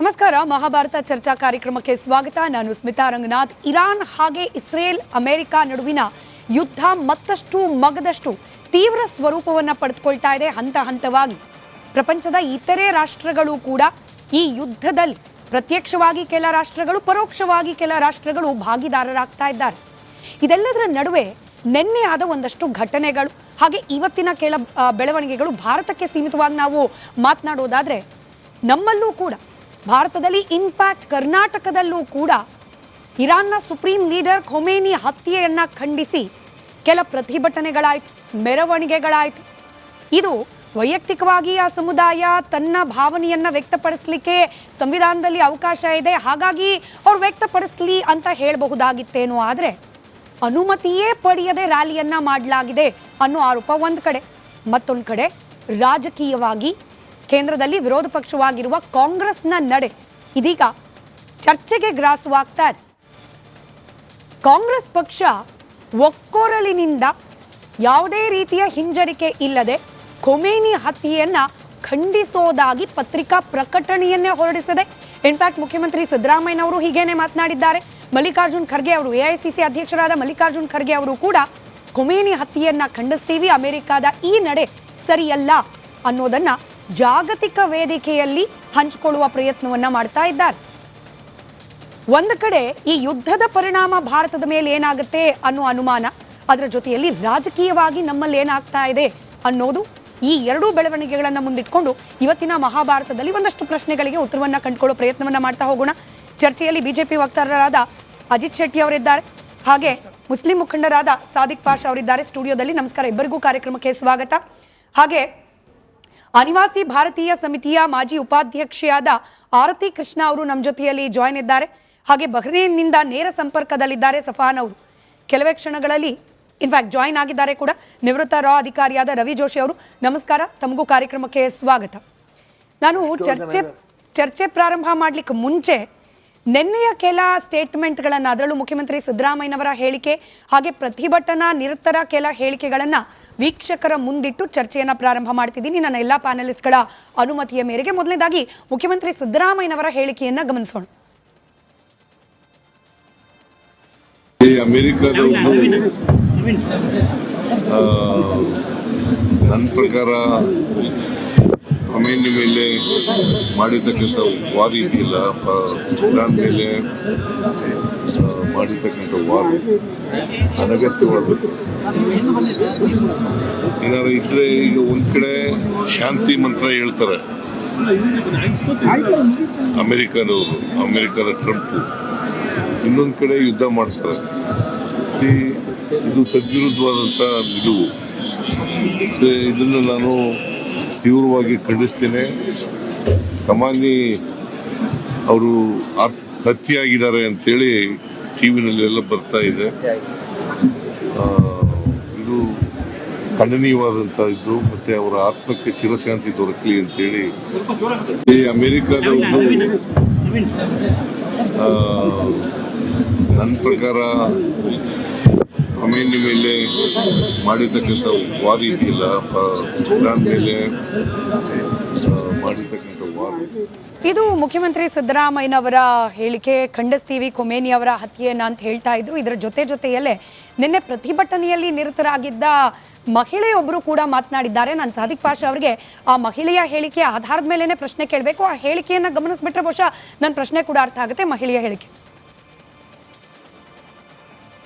ನಮಸ್ಕಾರ. ಮಹಾಭಾರತ ಚರ್ಚಾ ಕಾರ್ಯಕ್ರಮಕ್ಕೆ ಸ್ವಾಗತ. ನಾನು ಸ್ಮಿತಾ ರಂಗನಾಥ್. ಇರಾನ್ ಹಾಗೆ ಇಸ್ರೇಲ್ ಅಮೆರಿಕ ನಡುವಿನ ಯುದ್ಧ ಮತ್ತಷ್ಟು ಮಗದಷ್ಟು ತೀವ್ರ ಸ್ವರೂಪವನ್ನು ಪಡೆದುಕೊಳ್ತಾ ಇದೆ. ಹಂತ ಹಂತವಾಗಿ ಪ್ರಪಂಚದ ಇತರೆ ರಾಷ್ಟ್ರಗಳು ಕೂಡ ಈ ಯುದ್ಧದಲ್ಲಿ ಪ್ರತ್ಯಕ್ಷವಾಗಿ ಕೆಲ ರಾಷ್ಟ್ರಗಳು, ಪರೋಕ್ಷವಾಗಿ ಕೆಲ ರಾಷ್ಟ್ರಗಳು ಭಾಗಿದಾರರಾಗ್ತಾ ಇದ್ದಾರೆ. ಇದೆಲ್ಲದರ ನಡುವೆ ನಿನ್ನೆ ಆದ ಒಂದಷ್ಟು ಘಟನೆಗಳು ಹಾಗೆ ಇವತ್ತಿನ ಕೆಲ ಬೆಳವಣಿಗೆಗಳು ಭಾರತಕ್ಕೆ ಸೀಮಿತವಾಗಿ ನಾವು ಮಾತನಾಡೋದಾದ್ರೆ, ನಮ್ಮಲ್ಲೂ ಕೂಡ ಭಾರತದಲ್ಲಿ, ಇನ್ಫ್ಯಾಕ್ಟ್ ಕರ್ನಾಟಕದಲ್ಲೂ ಕೂಡ ಇರಾನ್ನ ಸುಪ್ರೀಂ ಲೀಡರ್ ಖೊಮೇನಿ ಹತ್ಯೆಯನ್ನು ಖಂಡಿಸಿ ಕೆಲ ಪ್ರತಿಭಟನೆಗಳಾಯಿತು, ಮೆರವಣಿಗೆಗಳಾಯಿತು. ಇದು ವೈಯಕ್ತಿಕವಾಗಿ ಆ ಸಮುದಾಯ ತನ್ನ ಭಾವನೆಯನ್ನು ವ್ಯಕ್ತಪಡಿಸಲಿಕ್ಕೆ ಸಂವಿಧಾನದಲ್ಲಿ ಅವಕಾಶ ಇದೆ, ಹಾಗಾಗಿ ಅವ್ರು ವ್ಯಕ್ತಪಡಿಸಲಿ ಅಂತ ಹೇಳಬಹುದಾಗಿತ್ತೇನೋ. ಆದರೆ ಅನುಮತಿಯೇ ಪಡೆಯದೆ ರ್ಯಾಲಿಯನ್ನ ಮಾಡಲಾಗಿದೆ ಅನ್ನೋ ಆರೋಪ ಒಂದು ಕಡೆ. ಮತ್ತೊಂದು ಕಡೆ ರಾಜಕೀಯವಾಗಿ ಕೇಂದ್ರದಲ್ಲಿ ವಿರೋಧ ಪಕ್ಷವಾಗಿರುವ ಕಾಂಗ್ರೆಸ್ನ ನಡೆ ಇದೀಗ ಚರ್ಚೆಗೆ ಗ್ರಾಸವಾಗ್ತಾ ಇದೆ. ಕಾಂಗ್ರೆಸ್ ಪಕ್ಷ ಒಕ್ಕೊರಲಿನಿಂದ ಯಾವುದೇ ರೀತಿಯ ಹಿಂಜರಿಕೆ ಇಲ್ಲದೆ ಖೊಮೇನಿ ಹತ್ಯೆಯನ್ನ ಖಂಡಿಸೋದಾಗಿ ಪತ್ರಿಕಾ ಪ್ರಕಟಣೆಯನ್ನೇ ಹೊರಡಿಸಿದೆ. ಇನ್ಫ್ಯಾಕ್ಟ್ ಮುಖ್ಯಮಂತ್ರಿ ಸಿದ್ದರಾಮಯ್ಯನವರು ಹೀಗೇನೆ ಮಾತನಾಡಿದ್ದಾರೆ. ಮಲ್ಲಿಕಾರ್ಜುನ್ ಖರ್ಗೆ ಅವರು, ಎಐಸಿಸಿ ಅಧ್ಯಕ್ಷರಾದ ಮಲ್ಲಿಕಾರ್ಜುನ್ ಖರ್ಗೆ ಅವರು ಕೂಡ ಖೊಮೇನಿ ಹತ್ಯೆಯನ್ನ ಖಂಡಿಸ್ತೀವಿ, ಅಮೆರಿಕದ ಈ ನಡೆ ಸರಿಯಲ್ಲ ಅನ್ನೋದನ್ನ ಜಾಗತಿಕ ವೇದಿಕೆಯಲ್ಲಿ ಹಂಚಿಕೊಳ್ಳುವ ಪ್ರಯತ್ನವನ್ನ ಮಾಡ್ತಾ ಇದ್ದಾರೆ. ಒಂದು ಕಡೆ ಈ ಯುದ್ಧದ ಪರಿಣಾಮ ಭಾರತದ ಮೇಲೆ ಏನಾಗುತ್ತೆ ಅನ್ನೋ ಅನುಮಾನ, ಅದರ ಜೊತೆಯಲ್ಲಿ ರಾಜಕೀಯವಾಗಿ ನಮ್ಮಲ್ಲಿ ಏನಾಗ್ತಾ ಇದೆ ಅನ್ನೋದು, ಈ ಎರಡೂ ಬೆಳವಣಿಗೆಗಳನ್ನು ಮುಂದಿಟ್ಕೊಂಡು ಇವತ್ತಿನ ಮಹಾಭಾರತದಲ್ಲಿ ಒಂದಷ್ಟು ಪ್ರಶ್ನೆಗಳಿಗೆ ಉತ್ತರವನ್ನ ಕಂಡುಕೊಳ್ಳೋ ಪ್ರಯತ್ನವನ್ನ ಮಾಡ್ತಾ ಹೋಗೋಣ. ಚರ್ಚೆಯಲ್ಲಿ ಬಿಜೆಪಿ ವಕ್ತಾರರಾದ ಅಜಿತ್ ಶೆಟ್ಟಿ ಅವರಿದ್ದಾರೆ, ಹಾಗೆ ಮುಸ್ಲಿಂ ಮುಖಂಡರಾದ ಸಾದಿಕ್ ಪಾಷಾ ಅವರಿದ್ದಾರೆ ಸ್ಟುಡಿಯೋದಲ್ಲಿ. ನಮಸ್ಕಾರ ಇಬ್ಬರಿಗೂ, ಕಾರ್ಯಕ್ರಮಕ್ಕೆ ಸ್ವಾಗತ. ಹಾಗೆ ಅನಿವಾಸಿ ಭಾರತೀಯ ಸಮಿತಿಯ ಮಾಜಿ ಉಪಾಧ್ಯಕ್ಷೆಯಾದ ಆರತಿ ಕೃಷ್ಣ ಅವರು ನಮ್ಮ ಜೊತೆಯಲ್ಲಿ ಜಾಯ್ನ್ ಇದ್ದಾರೆ. ಹಾಗೆ ಬಹ್ರೇನ್ನಿಂದ ನೇರ ಸಂಪರ್ಕದಲ್ಲಿದ್ದಾರೆ ಸಫಾನ್ ಅವರು. ಕೆಲವೇ ಕ್ಷಣಗಳಲ್ಲಿ ಇನ್ಫ್ಯಾಕ್ಟ್ ಜಾಯ್ನ್ ಆಗಿದ್ದಾರೆ ಕೂಡ ನಿವೃತ್ತ ರಾ ಅಧಿಕಾರಿಯಾದ ರವಿ ಜೋಶಿ ಅವರು. ನಮಸ್ಕಾರ, ತಮಗೂ ಕಾರ್ಯಕ್ರಮಕ್ಕೆ ಸ್ವಾಗತ. ನಾನು ಚರ್ಚೆ ಪ್ರಾರಂಭ ಮಾಡಲಿಕ್ಕೆ ಮುಂಚೆ ನಿನ್ನೆಯ ಕೆಲ ಸ್ಟೇಟ್ಮೆಂಟ್ಗಳನ್ನು, ಅದರಲ್ಲೂ ಮುಖ್ಯಮಂತ್ರಿ ಸಿದ್ದರಾಮಯ್ಯನವರ ಹೇಳಿಕೆ ಹಾಗೆ ಪ್ರತಿಭಟನಾ ನಿರತರ ಕೆಲ ಹೇಳಿಕೆಗಳನ್ನು ವೀಕ್ಷಕರ ಮುಂದಿಟ್ಟು ಚರ್ಚೆಯನ್ನು ಪ್ರಾರಂಭ ಮಾಡ್ತಿದ್ದೀನಿ ನನ್ನ ಎಲ್ಲ ಪ್ಯಾನಲಿಸ್ಟ್ಗಳ ಅನುಮತಿಯ ಮೇರೆಗೆ. ಮೊದಲನೇದಾಗಿ ಮುಖ್ಯಮಂತ್ರಿ ಸಿದ್ದರಾಮಯ್ಯನವರ ಹೇಳಿಕೆಯನ್ನು ಗಮನಿಸೋಣ. ನನ್ನ ಪ್ರಕಾರ ಖೊಮೇನಿ ಮೇಲೆ ಮಾಡಿರ್ತಕ್ಕಂಥ ವಾರ್ ಇದೆಯಲ್ಲ, ಇರಾನ್ ಮೇಲೆ ಮಾಡಿರ್ತಕ್ಕಂಥ ವಾರ್ ಅನಗತ್ಯವಾದದ್ದು. ಏನಾದ್ರು ಇದ್ರೆ, ಈಗ ಒಂದ್ ಕಡೆ ಶಾಂತಿ ಮಂತ್ರ ಹೇಳ್ತಾರೆ ಅಮೆರಿಕದ ಟ್ರಂಪ್, ಇನ್ನೊಂದು ಕಡೆ ಯುದ್ಧ ಮಾಡಿಸ್ತಾರೆ. ಇದು ತದ್ವಿರುದ್ಧವಾದಂಥ ನಿಲುವು. ಇದನ್ನು ನಾನು ತೀವ್ರವಾಗಿ ಖಂಡಿಸ್ತೇನೆ. ಖೊಮೇನಿ ಅವರು ಹತ್ಯೆಯಾಗಿದ್ದಾರೆ ಅಂತೇಳಿ ಟಿವಿನಲ್ಲೆಲ್ಲ ಬರ್ತಾ ಇದೆ. ಇದು ಖಂಡನೀಯವಾದಂಥ ಇದು. ಮತ್ತೆ ಅವರ ಆತ್ಮಕ್ಕೆ ಚಿರಶಾಂತಿ ದೊರಕಲಿ ಅಂತೇಳಿ ಈ ಅಮೆರಿಕದ ನನ್ನ ಪ್ರಕಾರ ಖೊಮೇನಿ ಮೇಲೆ ಮಾಡಿರ್ತಕ್ಕಂಥ ವಾರ್ ಇದೆಯಲ್ಲ, ಇರಾನ್ ಮೇಲೆ ಮಾಡಿರ್ತಕ್ಕಂಥ ವಾರ್. ಇದು ಮುಖ್ಯಮಂತ್ರಿ ಸಿದ್ದರಾಮಯ್ಯನವರ ಹೇಳಿಕೆ. ಖಂಡಿಸ್ತೀವಿ ಖೊಮೇನಿ ಅವರ ಹತ್ಯೆಯನ್ನ ಅಂತ ಹೇಳ್ತಾ ಇದ್ರು. ಇದರ ಜೊತೆಯಲ್ಲೇ ನಿನ್ನೆ ಪ್ರತಿಭಟನೆಯಲ್ಲಿ ನಿರತರಾಗಿದ್ದ ಮಹಿಳೆಯೊಬ್ಬರು ಕೂಡ ಮಾತನಾಡಿದ್ದಾರೆ. ನಾನು ಸಾದಿಕ್ ಪಾಷಾ ಅವರಿಗೆ ಆ ಮಹಿಳೆಯ ಹೇಳಿಕೆ ಆಧಾರದ ಮೇಲೇನೆ ಪ್ರಶ್ನೆ ಕೇಳಬೇಕು. ಆ ಹೇಳಿಕೆಯನ್ನ ಗಮನಿಸ್ಬಿಟ್ರೆ ಬಹುಶಃ ನನ್ನ ಪ್ರಶ್ನೆ ಕೂಡ ಅರ್ಥ ಆಗುತ್ತೆ. ಮಹಿಳೆಯ ಹೇಳಿಕೆ.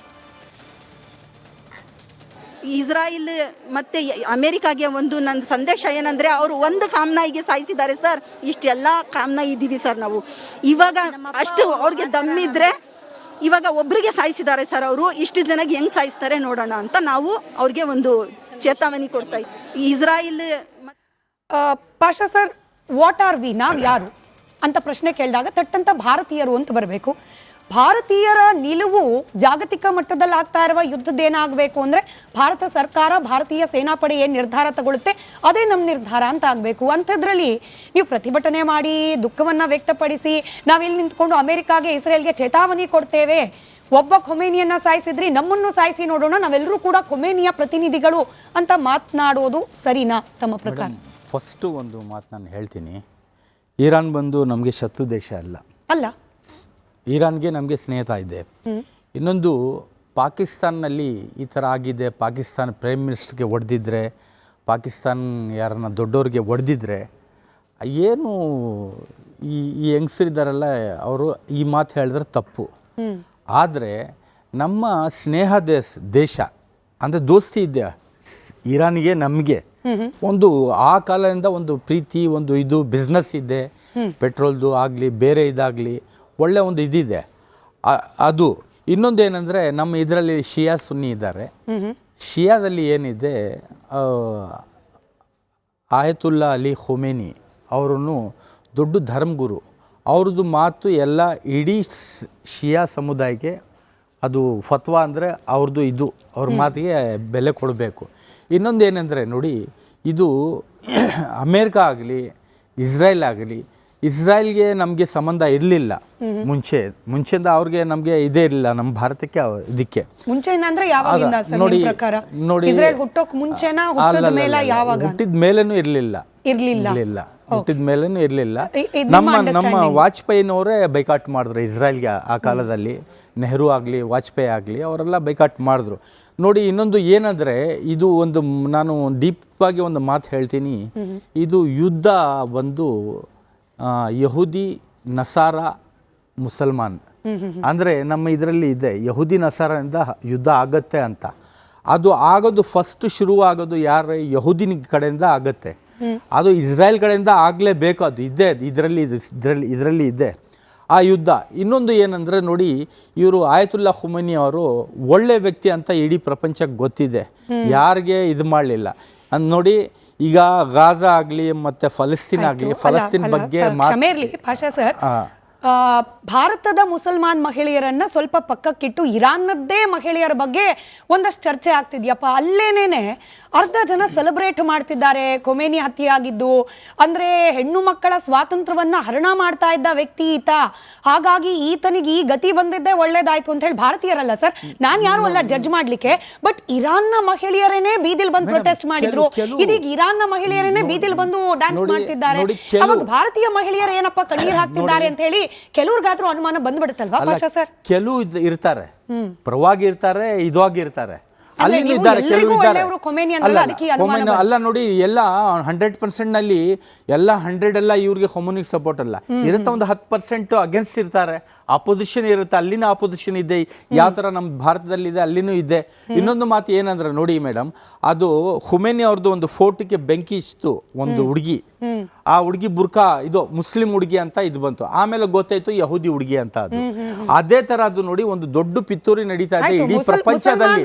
ಇಸ್ರಾಯಿಲ್ ಮತ್ತೆ ಅಮೆರಿಕಾಗೆ ಒಂದು ನನ್ನ ಸಂದೇಶ ಏನಂದ್ರೆ, ಅವರು ಒಂದು ಕಾಮ್ನಾಯಿಗೆ ಸಾಯಿಸಿದ್ದಾರೆ ಸರ್. ಇಷ್ಟೆಲ್ಲ ಕಾಮ್ನಾಯಿ ಇದ್ದೀವಿ ಸರ್ ನಾವು. ಇವಾಗ ಅಷ್ಟು ಅವ್ರಿಗೆ ದಮ್ಮಿದ್ರೆ ಇವಾಗ ಒಬ್ರಿಗೆ ಸಾಯಿಸಿದ್ದಾರೆ ಸರ್. ಅವರು ಇಷ್ಟು ಜನಕ್ಕೆ ಹೆಂಗ್ ಸಾಯಿಸ್ತಾರೆ ನೋಡೋಣ ಅಂತ ನಾವು ಅವ್ರಿಗೆ ಒಂದು ಚೇತಾವಣಿ ಕೊಡ್ತಾ ಇದ್ದೀವಿ. Israil Pasha sir, what are we, ನಾವು ಯಾರು ಅಂತ ಪ್ರಶ್ನೆ ಕೇಳಿದಾಗ ತಟ್ಟಂತ ಭಾರತೀಯರು ಅಂತ ಬರಬೇಕು. ಭಾರತೀಯರ ನಿಲುವು ಜಾಗತಿಕ ಮಟ್ಟದಲ್ಲಿ ಆಗ್ತಾ ಇರುವ ಯುದ್ಧದ್ದೇನಾಗಬೇಕು ಅಂದ್ರೆ, ಭಾರತ ಸರ್ಕಾರ, ಭಾರತೀಯ ಸೇನಾಪಡೆ ಏನು ನಿರ್ಧಾರ ತಗೊಳುತ್ತೆ ಅದೇ ನಮ್ಮ ನಿರ್ಧಾರ ಅಂತ ಆಗಬೇಕು. ಅಂಥದ್ರಲ್ಲಿ ನೀವು ಪ್ರತಿಭಟನೆ ಮಾಡಿ ದುಃಖವನ್ನ ವ್ಯಕ್ತಪಡಿಸಿ ನಾವಿಲ್ಲಿ ನಿಂತ್ಕೊಂಡು ಅಮೆರಿಕಾಗೆ, ಇಸ್ರೇಲ್ಗೆ ಚೇತಾವಣಿ ಕೊಡ್ತೇವೆ, ಒಬ್ಬ ಖೊಮೇನಿಯನ್ನ ಸಾಯಿಸಿದ್ರಿ ನಮ್ಮನ್ನು ಸಾಯಿಸಿ ನೋಡೋಣ, ನಾವೆಲ್ಲರೂ ಕೂಡ ಖೊಮೇನಿಯ ಪ್ರತಿನಿಧಿಗಳು ಅಂತ ಮಾತನಾಡೋದು ಸರಿನಾ ತಮ್ಮ ಪ್ರಕಾರ? ಫಸ್ಟು ಒಂದು ಮಾತು ನಾನು ಹೇಳ್ತೀನಿ. ಇರಾನ್ ಬಂದು ನಮಗೆ ಶತ್ರು ದೇಶ ಅಲ್ಲ. ಅಲ್ಲ, ಇರಾನ್ಗೆ ನಮಗೆ ಸ್ನೇಹಿತ ಇದೆ. ಇನ್ನೊಂದು ಪಾಕಿಸ್ತಾನಲ್ಲಿ ಈ ಥರ ಆಗಿದೆ, ಪಾಕಿಸ್ತಾನ ಪ್ರೈಮ್ ಮಿನಿಸ್ಟರ್ಗೆ ಹೊಡೆದಿದ್ರೆ, ಪಾಕಿಸ್ತಾನ ಯಾರನ್ನ ದೊಡ್ಡವ್ರಿಗೆ ಹೊಡೆದಿದ್ರೆ ಏನು ಈ ಹೆಂಗಸರಿದ್ದಾರಲ್ಲ ಅವರು ಈ ಮಾತು ಹೇಳಿದ್ರೆ ತಪ್ಪು. ಆದರೆ ನಮ್ಮ ಸ್ನೇಹ ದೇಶ ಅಂದರೆ ದೋಸ್ತಿ ಇದೆ ಇರಾನ್ಗೆ ನಮಗೆ. ಒಂದು ಆ ಕಾಲದಿಂದ ಒಂದು ಪ್ರೀತಿ, ಒಂದು ಇದು ಬಿಸ್ನೆಸ್ ಇದೆ, ಪೆಟ್ರೋಲ್ದು ಆಗಲಿ ಬೇರೆ ಇದಾಗಲಿ ಒಳ್ಳೆ ಒಂದು ಇದಿದೆ ಅದು. ಇನ್ನೊಂದು ಏನಂದರೆ ನಮ್ಮ ಇದರಲ್ಲಿ ಶಿಯಾ ಸುನ್ನಿ ಇದ್ದಾರೆ. ಶಿಯಾದಲ್ಲಿ ಏನಿದೆ, ಆಯತುಲ್ಲಾ ಅಲಿ ಖೊಮೇನಿ ಅವರನ್ನು ದೊಡ್ಡ ಧರ್ಮಗುರು. ಅವ್ರದ್ದು ಮಾತು ಎಲ್ಲ ಇಡೀ ಶಿಯಾ ಸಮುದಾಯಕ್ಕೆ ಅದು ಫತ್ವಾ ಅಂದರೆ ಅವ್ರದ್ದು ಇದು, ಅವ್ರ ಮಾತಿಗೆ ಬೆಲೆ ಕೊಡಬೇಕು. ಇನ್ನೊಂದು ಏನಂದರೆ ನೋಡಿ, ಇದು ಅಮೇರಿಕಾ ಆಗಲಿ ಇಸ್ರೇಲ್ ಆಗಲಿ, ಇಸ್ರಾಯೇಲ್ಗೆ ನಮಗೆ ಸಂಬಂಧ ಇರಲಿಲ್ಲ ಮುಂಚೆಯಿಂದ ಅವ್ರಿಗೆ ನಮಗೆ ಇದೇ ಇರಲಿಲ್ಲ ನಮ್ಮ ಭಾರತಕ್ಕೆ ಇದಕ್ಕೆ. ಮುಂಚೆಯಿಂದ ಅಂದ್ರೆ ಯಾವಾಗಿಂದ ಸರ್ ನೋಡಿ ನಿಮ್ಮ ಪ್ರಕಾರ? ನೋಡಿ ಇಸ್ರೇಲ್ ಹುಟ್ಟೋಕ್ ಮುಂಚೆನಾ ಹುಟ್ಟಿದ ಮೇಲೆ ಯಾವಾಗ? ಹುಟ್ಟಿದ ಮೇಲೇನೂ ಇರಲಿಲ್ಲ. ಹುಟ್ಟಿದ ಮೇಲೇನೂ ಇರಲಿಲ್ಲ. ನಮ್ಮ ವಾಜಪೇಯಿನವರೇ ಬೈಕಾಟ್ ಮಾಡಿದ್ರು ಇಸ್ರಾಯೇಲ್ಗೆ ಆ ಕಾಲದಲ್ಲಿ. ನೆಹರು ಆಗಲಿ ವಾಜಪೇಯಿ ಆಗಲಿ ಅವರೆಲ್ಲ ಬೈಕಾಟ್ ಮಾಡಿದ್ರು. ನೋಡಿ ಇನ್ನೊಂದು ಏನಂದರೆ, ಇದು ಒಂದು ನಾನು ಡೀಪಾಗಿ ಒಂದು ಮಾತು ಹೇಳ್ತೀನಿ. ಇದು ಯುದ್ಧ ಬಂದು ಯಹೂದಿ ನಸಾರ ಮುಸಲ್ಮಾನ್ ಅಂದರೆ ನಮ್ಮ ಇದರಲ್ಲಿ ಇದೆ, ಯಹೂದಿ ನಸಾರದಿಂದ ಯುದ್ಧ ಆಗತ್ತೆ ಅಂತ. ಅದು ಆಗೋದು ಫಸ್ಟ್ ಶುರು ಆಗೋದು ಯಾರು ಯಹೂದಿನ ಕಡೆಯಿಂದ ಆಗತ್ತೆ. ಅದು ಇಸ್ರಾಯೇಲ್ ಕಡೆಯಿಂದ ಆಗಲೇಬೇಕು. ಅದು ಇದೆ, ಇದರಲ್ಲಿ ಇದೆ ಆ ಯುದ್ಧ. ಇನ್ನೊಂದು ಏನಂದರೆ ನೋಡಿ, ಇವರು ಆಯತುಲ್ಲಾ ಖೊಮೇನಿ ಅವರು ಒಳ್ಳೆ ವ್ಯಕ್ತಿ ಅಂತ ಇಡೀ ಪ್ರಪಂಚಕ್ಕೆ ಗೊತ್ತಿದೆ, ಯಾರಿಗೆ ಇದು ಮಾಡಲಿಲ್ಲ ಅಂದ್ ನೋಡಿ. ಈಗ ಗಾಜಾ ಆಗಲಿ ಮತ್ತು ಫಲಸ್ತೀನ್ ಆಗಲಿ, ಫಲಸ್ತೀನ್ ಬಗ್ಗೆ ಭಾಷಾ ಸರ್, ಭಾರತದ ಮುಸಲ್ಮಾನ್ ಮಹಿಳೆಯರನ್ನ ಸ್ವಲ್ಪ ಪಕ್ಕಕ್ಕಿಟ್ಟು ಇರಾನ್ನದ್ದೇ ಮಹಿಳೆಯರ ಬಗ್ಗೆ ಒಂದಷ್ಟು ಚರ್ಚೆ ಆಗ್ತಿದ್ಯಪ್ಪ. ಅಲ್ಲೇನೇನೆ ಅರ್ಧ ಜನ ಸೆಲೆಬ್ರೇಟ್ ಮಾಡ್ತಿದ್ದಾರೆ ಖೊಮೇನಿ ಹತ್ಯೆ ಆಗಿದ್ದು. ಅಂದ್ರೆ ಹೆಣ್ಣು ಮಕ್ಕಳ ಸ್ವಾತಂತ್ರ್ಯವನ್ನ ಹರಣ ಮಾಡ್ತಾ ಇದ್ದ ವ್ಯಕ್ತಿ ಈತ, ಹಾಗಾಗಿ ಈತನಿಗೆ ಈ ಗತಿ ಬಂದಿದ್ದೇ ಒಳ್ಳೇದಾಯ್ತು ಅಂತ ಹೇಳಿ ಭಾರತೀಯರಲ್ಲ ಸರ್, ನಾನು ಯಾರು ಅಲ್ಲ ಜಡ್ಜ್ ಮಾಡ್ಲಿಕ್ಕೆ, ಬಟ್ ಇರಾನ್ನ ಮಹಿಳೆಯರೇನೆ ಬೀದಿಲ್ ಬಂದು ಪ್ರೊಟೆಸ್ಟ್ ಮಾಡಿದ್ರು. ಇದೀಗ ಇರಾನ್ನ ಮಹಿಳೆಯರೇನೆ ಬೀದಿಲ್ ಬಂದು ಡ್ಯಾನ್ಸ್ ಮಾಡ್ತಿದ್ದಾರೆ. ಅವಾಗ ಭಾರತೀಯ ಮಹಿಳೆಯರು ಏನಪ್ಪ ಕಣ್ಣೀರ್ ಹಾಕ್ತಿದ್ದಾರೆ ಅಂತ ಹೇಳಿ ಕೆಲವ್ರಿಗಾದ್ರೂ ಅನುಮಾನ ಬಂದ್ಬಿಡುತ್ತಲ್ವಾ ಭಾಷಾ ಸರ್? ಕೆಲವು ಇರ್ತಾರೆ, ಪರವಾಗಿ ಇರ್ತಾರೆ, ಇದಾಗಿ ಇರ್ತಾರೆ, ಅಲ್ಲಿ ಇದ್ದಾರೆ, ಕೆಲವು ಇದ್ದಾರೆ. ಅಲ್ಲ ನೋಡಿ, ಎಲ್ಲ 100% ನಲ್ಲಿ ಎಲ್ಲ 100 ಎಲ್ಲ ಇವ್ರಿಗೆ ಖೊಮೇನಿಗೆ ಸಪೋರ್ಟ್ ಅಲ್ಲ ಇರುತ್ತೆ. ಒಂದು 10% ಅಗೇನ್ಸ್ಟ್ ಇರ್ತಾರೆ, ಅಪೋಸಿಷನ್ ಇರುತ್ತೆ. ಅಲ್ಲಿನ ಅಪೋಸಿಷನ್ ಇದೆ, ಯಾವ ಥರ ನಮ್ಮ ಭಾರತದಲ್ಲಿದೆ ಅಲ್ಲಿನೂ ಇದೆ. ಇನ್ನೊಂದು ಮಾತು ಏನಂದ್ರೆ ನೋಡಿ ಮೇಡಮ್, ಅದು ಖೊಮೇನಿ ಅವ್ರದ್ದು ಒಂದು ಫೋಟೋಕ್ಕೆ ಬೆಂಕಿ ಇಷ್ಟು ಒಂದು ಹುಡುಗಿ, ಆ ಹುಡುಗಿ ಬುರ್ಕಾ ಇದು ಮುಸ್ಲಿಂ ಹುಡುಗಿ ಅಂತ ಇದು ಬಂತು. ಆಮೇಲೆ ಗೊತ್ತಾಯ್ತು ಯಹೂದಿ ಹುಡುಗಿ ಅಂತ. ಅದು ಅದೇ ತರ ಅದು ನೋಡಿ ಒಂದು ದೊಡ್ಡ ಪಿತ್ತೂರಿ ನಡೀತಾ ಇದೆ ಇಡೀ ಪ್ರಪಂಚದಲ್ಲಿ.